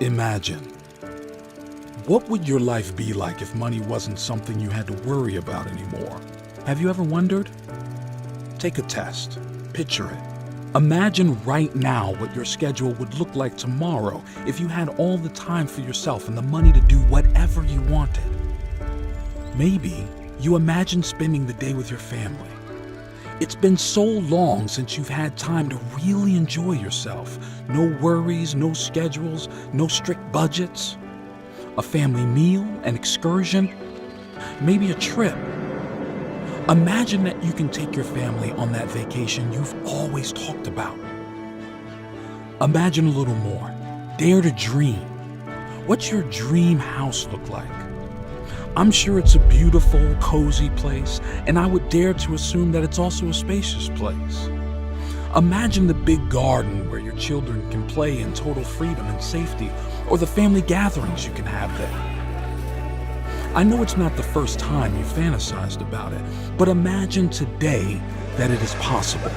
Imagine. What would your life be like if money wasn't something you had to worry about anymore? Have you ever wondered? Take a test. Picture it. Imagine right now what your schedule would look like tomorrow if you had all the time for yourself and the money to do whatever you wanted. Maybe you imagine spending the day with your family. It's been so long since you've had time to really enjoy yourself. No worries, no schedules, no strict budgets. A family meal, an excursion, maybe a trip. Imagine that you can take your family on that vacation you've always talked about. Imagine a little more. Dare to dream. What's your dream house look like? I'm sure it's a beautiful, cozy place, and I would dare to assume that it's also a spacious place. Imagine the big garden where your children can play in total freedom and safety, or the family gatherings you can have there. I know it's not the first time you fantasized about it, but imagine today that it is possible.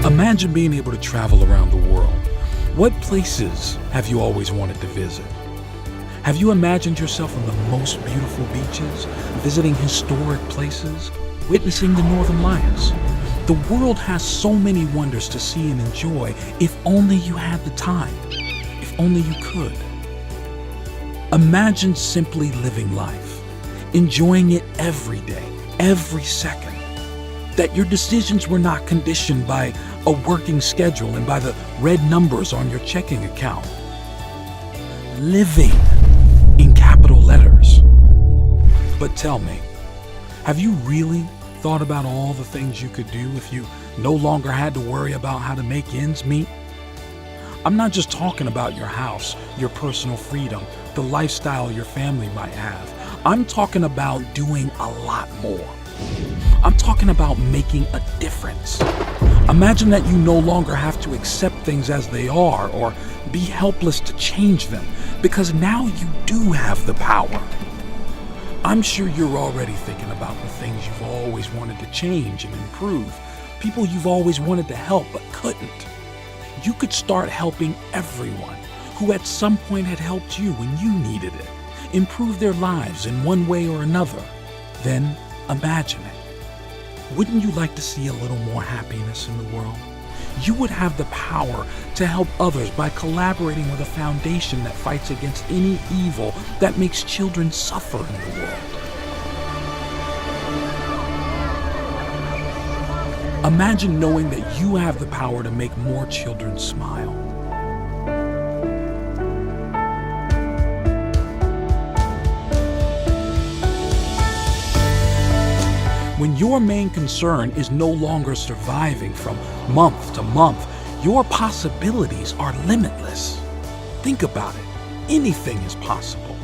Imagine being able to travel around the world. What places have you always wanted to visit? Have you imagined yourself on the most beautiful beaches, visiting historic places, witnessing the Northern Lights? The world has so many wonders to see and enjoy if only you had the time, if only you could. Imagine simply living life, enjoying it every day, every second. That your decisions were not conditioned by a working schedule and by the red numbers on your checking account. Living in capital letters. But tell me, have you really thought about all the things you could do if you no longer had to worry about how to make ends meet? I'm not just talking about your house, your personal freedom, the lifestyle your family might have. I'm talking about doing a lot more. I'm talking about making a difference. Imagine that you no longer have to accept things as they are or be helpless to change them, because now you do have the power. I'm sure you're already thinking about the things you've always wanted to change and improve, people you've always wanted to help but couldn't. You could start helping everyone who at some point had helped you when you needed it, improve their lives in one way or another. Then imagine it. Wouldn't you like to see a little more happiness in the world? You would have the power to help others by collaborating with a foundation that fights against any evil that makes children suffer in the world. Imagine knowing that you have the power to make more children smile. When your main concern is no longer surviving from month to month, your possibilities are limitless. Think about it. Anything is possible.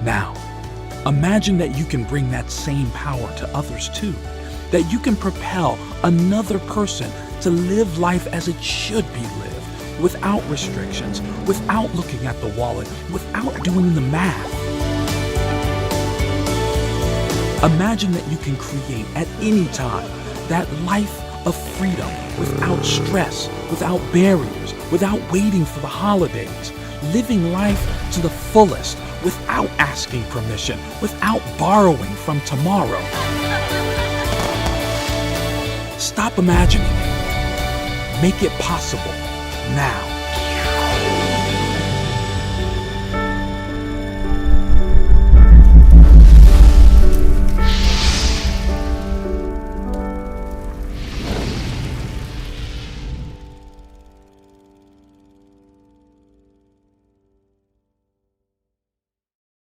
Now, imagine that you can bring that same power to others too. That you can propel another person to live life as it should be lived, without restrictions, without looking at the wallet, without doing the math. Imagine that you can create at any time that life of freedom without stress, without barriers, without waiting for the holidays, living life to the fullest without asking permission, without borrowing from tomorrow. Stop imagining it. Make it possible now.